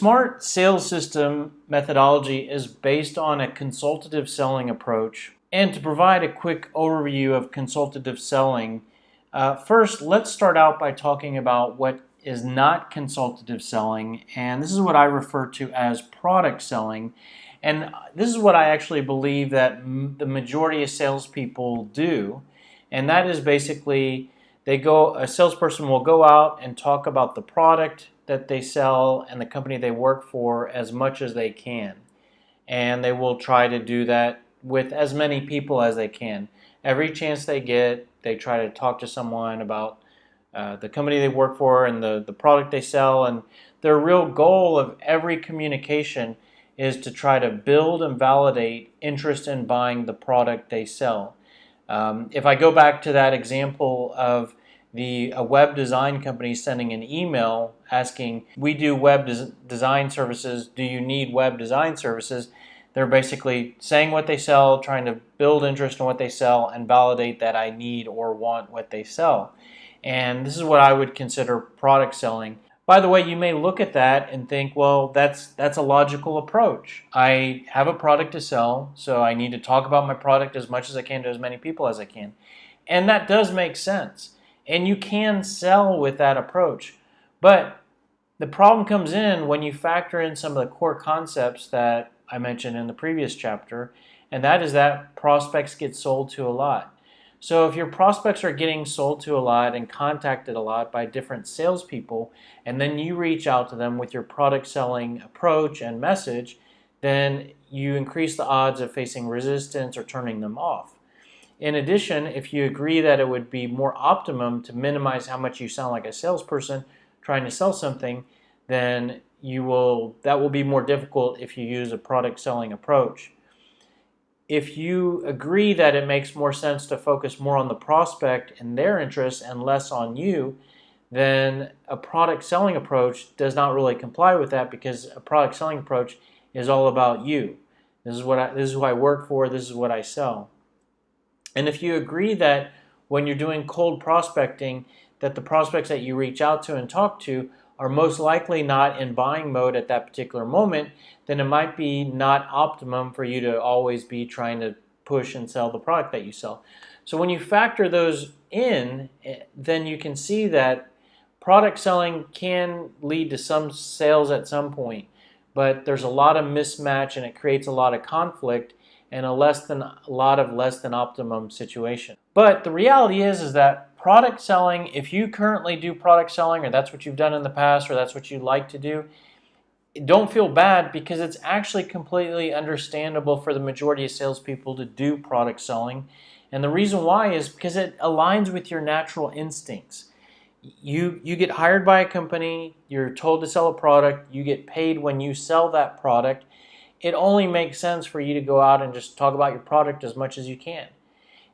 smart sales system methodology is based on a consultative selling approach. And to provide a quick overview of consultative selling, first let's start out by talking about what is not consultative selling, and this is what I refer to as product selling. And this is what I actually believe that the majority of salespeople do, and that is basically a salesperson will go out and talk about the product that they sell and the company they work for as much as they can. And they will try to do that with as many people as they can. Every chance they get, they try to talk to someone about the company they work for and the product they sell. And their real goal of every communication is to try to build and validate interest in buying the product they sell. If I go back to that example of a web design company sending an email asking, we do web design services, do you need web design services? They're basically saying what they sell, trying to build interest in what they sell, and validate that I need or want what they sell. And this is what I would consider product selling. By the way, you may look at that and think, well, that's a logical approach. I have a product to sell, so I need to talk about my product as much as I can to as many people as I can. And that does make sense. And you can sell with that approach. But the problem comes in when you factor in some of the core concepts that I mentioned in the previous chapter, and that is that prospects get sold to a lot. So if your prospects are getting sold to a lot and contacted a lot by different salespeople, and then you reach out to them with your product selling approach and message, then you increase the odds of facing resistance or turning them off. In addition, if you agree that it would be more optimum to minimize how much you sound like a salesperson trying to sell something, then that will be more difficult if you use a product selling approach. If you agree that it makes more sense to focus more on the prospect and their interests and less on you, then a product selling approach does not really comply with that, because a product selling approach is all about you. This is who I work for, this is what I sell. And if you agree that when you're doing cold prospecting, that the prospects that you reach out to and talk to are most likely not in buying mode at that particular moment, then it might be not optimum for you to always be trying to push and sell the product that you sell. So when you factor those in, then you can see that product selling can lead to some sales at some point, but there's a lot of mismatch and it creates a lot of conflict and a less than optimum situation. But the reality is that product selling, if you currently do product selling, or that's what you've done in the past, or that's what you like to do, don't feel bad, because it's actually completely understandable for the majority of salespeople to do product selling. And the reason why is because it aligns with your natural instincts. You get hired by a company, you're told to sell a product, you get paid when you sell that product. It only makes sense for you to go out and just talk about your product as much as you can.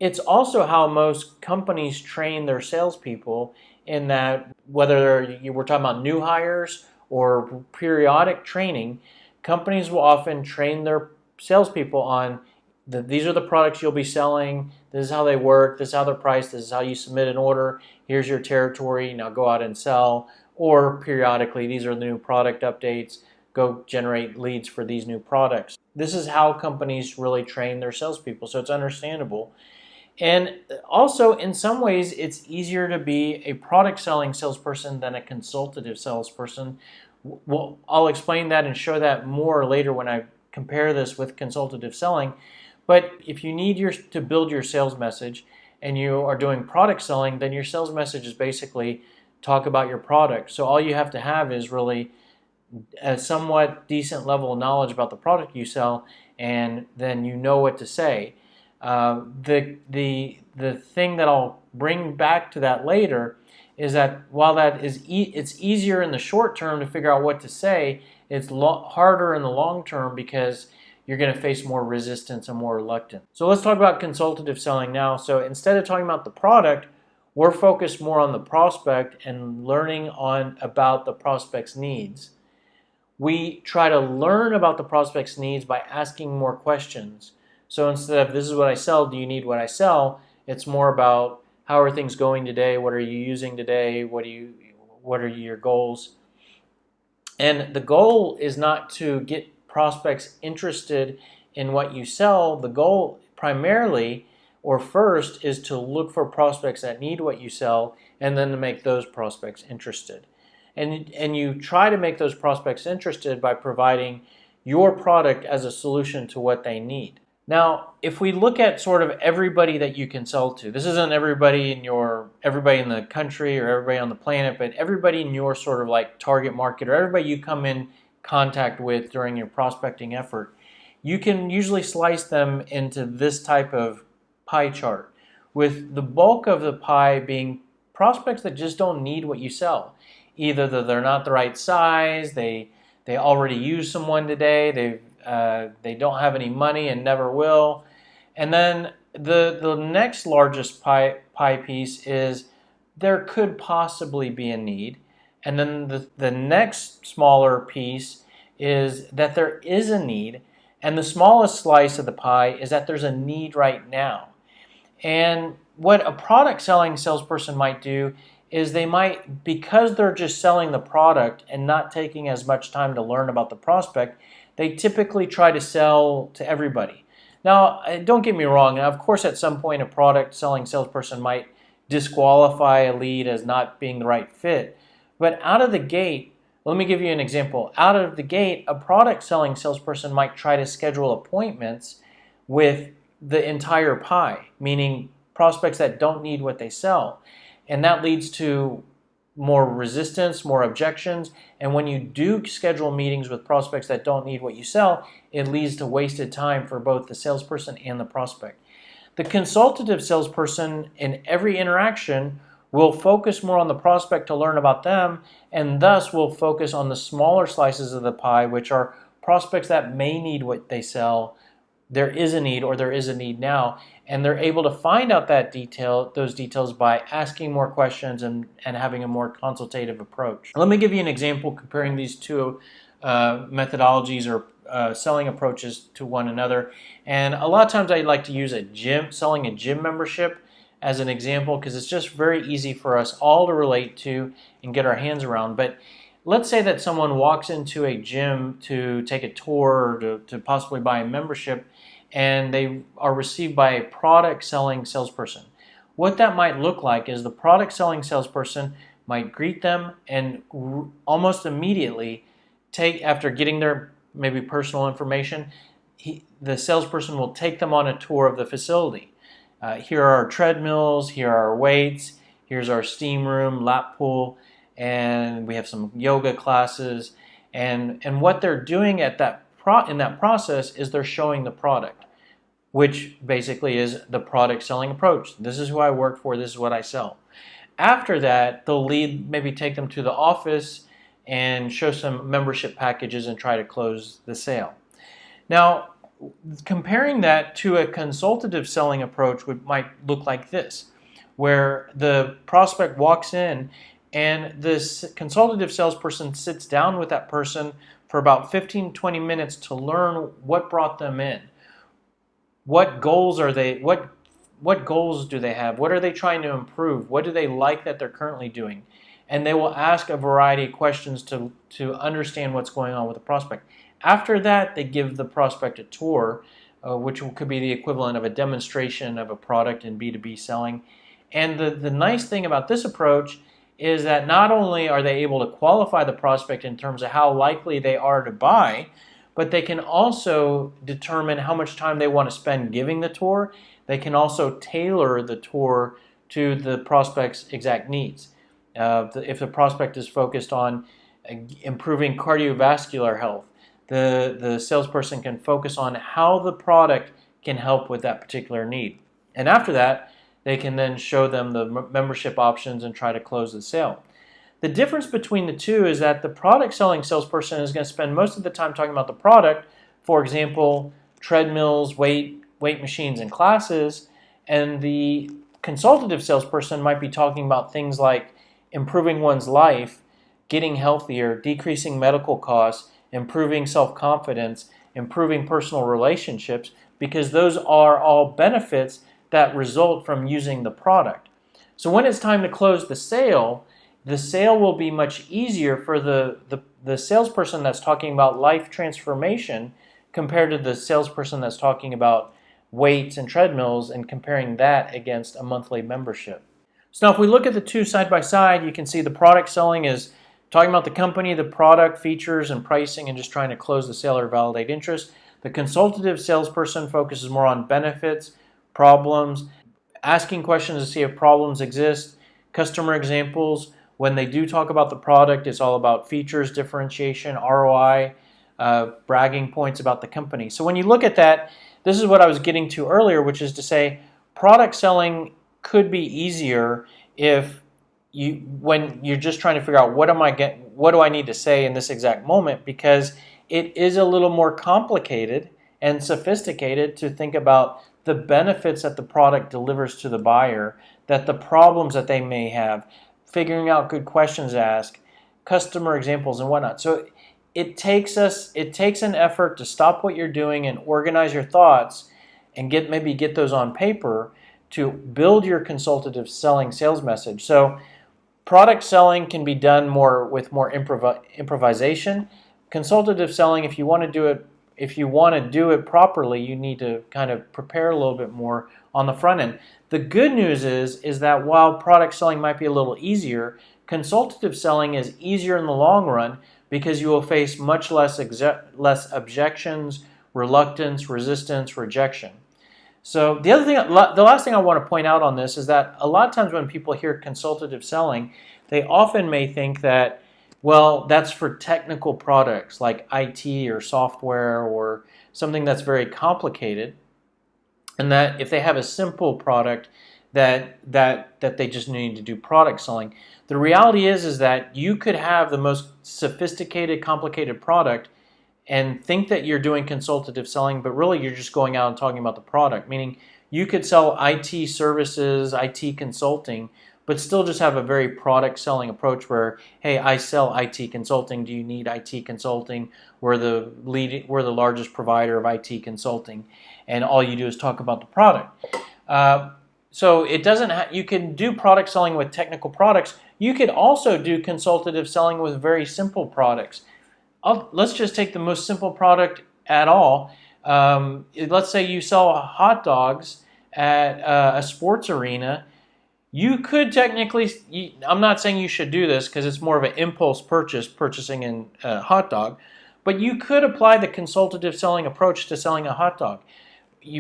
It's also how most companies train their salespeople, in that whether we're talking about new hires or periodic training, companies will often train their salespeople on these are the products you'll be selling, this is how they work, this is how they're priced, this is how you submit an order, here's your territory, now go out and sell. Or periodically, these are the new product updates, go generate leads for these new products. This is how companies really train their salespeople, so it's understandable. And also, in some ways, it's easier to be a product selling salesperson than a consultative salesperson. Well, I'll explain that and show that more later when I compare this with consultative selling. But if you need to build your sales message and you are doing product selling, then your sales message is basically talk about your product. So all you have to have is really a somewhat decent level of knowledge about the product you sell, and then you know what to say. The thing that I'll bring back to that later is that while that is it's easier in the short term to figure out what to say, it's harder in the long term, because you're going to face more resistance and more reluctance. So let's talk about consultative selling now. So instead of talking about the product, we're focused more on the prospect and learning about the prospect's needs. We try to learn about the prospect's needs by asking more questions. So instead of this is what I sell, do you need what I sell? It's more about how are things going today? What are you using today? What are your goals? And the goal is not to get prospects interested in what you sell. The goal primarily or first is to look for prospects that need what you sell and then to make those prospects interested. And you try to make those prospects interested by providing your product as a solution to what they need. Now, if we look at sort of everybody that you can sell to, this isn't everybody in the country or everybody on the planet, but everybody in your sort of like target market or everybody you come in contact with during your prospecting effort, you can usually slice them into this type of pie chart, with the bulk of the pie being prospects that just don't need what you sell. Either they're not the right size, they already use someone today, they don't have any money and never will. And then the next largest pie piece is there could possibly be a need. And then the next smaller piece is that there is a need. And the smallest slice of the pie is that there's a need right now. And what a product selling salesperson might do is they might, because they're just selling the product and not taking as much time to learn about the prospect, they typically try to sell to everybody. Now, don't get me wrong. Of course, at some point, a product selling salesperson might disqualify a lead as not being the right fit. But out of the gate, let me give you an example. Out of the gate, a product selling salesperson might try to schedule appointments with the entire pie, meaning prospects that don't need what they sell. And that leads to more resistance, more objections. And when you do schedule meetings with prospects that don't need what you sell, it leads to wasted time for both the salesperson and the prospect. The consultative salesperson in every interaction will focus more on the prospect to learn about them, and thus will focus on the smaller slices of the pie, which are prospects that may need what they sell. There is a need, or there is a need now, and they're able to find out those details by asking more questions and having a more consultative approach. Let me give you an example comparing these two methodologies or selling approaches to one another. And a lot of times I like to use selling a gym membership as an example, because it's just very easy for us all to relate to and get our hands around. But let's say that someone walks into a gym to take a tour or to possibly buy a membership, and they are received by a product selling salesperson. What that might look like is the product selling salesperson might greet them and almost immediately after getting their maybe personal information, the salesperson will take them on a tour of the facility. Here are our treadmills, here are our weights, here's our steam room, lap pool, and we have some yoga classes. And what they're doing in that process is they're showing the product, which basically is the product selling approach. This is who I work for, this is what I sell. After that, they'll maybe take them to the office and show some membership packages and try to close the sale. Now, comparing that to a consultative selling approach might look like this, where the prospect walks in and this consultative salesperson sits down with that person for about 15-20 minutes to learn what brought them in. What goals are they? What goals do they have? What are they trying to improve? What do they like that they're currently doing? And they will ask a variety of questions to understand what's going on with the prospect. After that, they give the prospect a tour, which could be the equivalent of a demonstration of a product in B2B selling. And the nice thing about this approach is that not only are they able to qualify the prospect in terms of how likely they are to buy, but they can also determine how much time they want to spend giving the tour. They can also tailor the tour to the prospect's exact needs. If the prospect is focused on improving cardiovascular health, the salesperson can focus on how the product can help with that particular need. And after that, they can then show them the membership options and try to close the sale. The difference between the two is that the product selling salesperson is going to spend most of the time talking about the product, for example, treadmills, weight machines, and classes, and the consultative salesperson might be talking about things like improving one's life, getting healthier, decreasing medical costs, improving self-confidence, improving personal relationships, because those are all benefits that result from using the product. So when it's time to close the sale, the sale will be much easier for the salesperson that's talking about life transformation compared to the salesperson that's talking about weights and treadmills, and comparing that against a monthly membership. So now if we look at the two side by side, you can see the product selling is talking about the company, the product, features, and pricing, and just trying to close the sale or validate interest. The consultative salesperson focuses more on benefits, problems, asking questions to see if problems exist, customer examples. When they do talk about the product, it's all about features, differentiation, ROI, bragging points about the company. So when you look at that, this is what I was getting to earlier, which is to say product selling could be easier when you're just trying to figure out what do I need to say in this exact moment, because it is a little more complicated and sophisticated to think about the benefits that the product delivers to the buyer, that the problems that they may have, figuring out good questions to ask, customer examples and whatnot. So it takes an effort to stop what you're doing and organize your thoughts and maybe get those on paper to build your consultative selling sales message. So product selling can be done with more improvisation. Consultative selling, if you want to do it properly, you need to kind of prepare a little bit more on the front end. The good news is that while product selling might be a little easier, consultative selling is easier in the long run because you will face much less objections, reluctance, resistance, rejection. So the last thing I want to point out on this is that a lot of times when people hear consultative selling, they often may think that, well, that's for technical products like IT or software or something that's very complicated, and that if they have a simple product that they just need to do product selling. The reality is that you could have the most sophisticated, complicated product and think that you're doing consultative selling, but really you're just going out and talking about the product, meaning you could sell IT services, IT consulting, but still just have a very product selling approach where, hey, I sell IT consulting. Do you need IT consulting? We're the largest provider of IT consulting, and all you do is talk about the product. So it doesn't. You can do product selling with technical products. You could also do consultative selling with very simple products. Let's just take the most simple product at all. Let's say you sell hot dogs at a sports arena. You could technically, I'm not saying you should do this because it's more of an impulse purchasing a hot dog, but you could apply the consultative selling approach to selling a hot dog.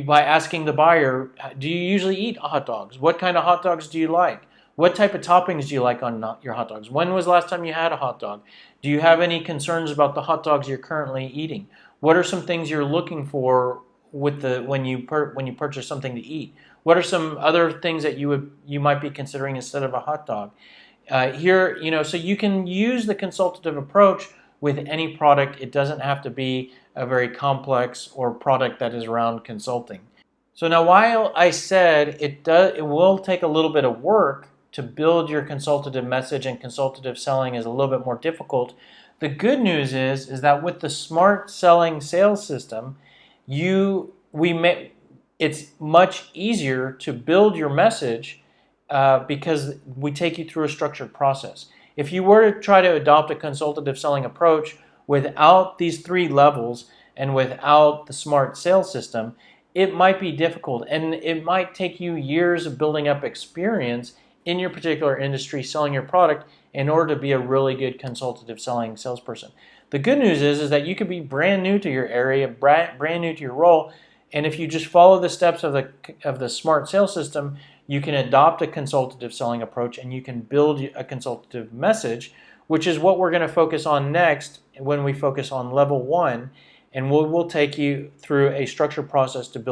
By asking the buyer, do you usually eat hot dogs? What kind of hot dogs do you like? What type of toppings do you like on your hot dogs? When was the last time you had a hot dog? Do you have any concerns about the hot dogs you're currently eating? What are some things you're looking for when you purchase something to eat? What are some other things that you might be considering instead of a hot dog? So you can use the consultative approach with any product. It doesn't have to be a very complex or product that is around consulting. So now, while I said it will take a little bit of work to build your consultative message, and consultative selling is a little bit more difficult, the good news is that with the smart selling sales system, it's much easier to build your message because we take you through a structured process. If you were to try to adopt a consultative selling approach without these three levels and without the smart sales system, it might be difficult, and it might take you years of building up experience in your particular industry selling your product in order to be a really good consultative selling salesperson. The good news is that you could be brand new to your area, brand new to your role, and if you just follow the steps of the smart sales system, you can adopt a consultative selling approach and you can build a consultative message, which is what we're going to focus on next when we focus on level 1, and we'll take you through a structured process to build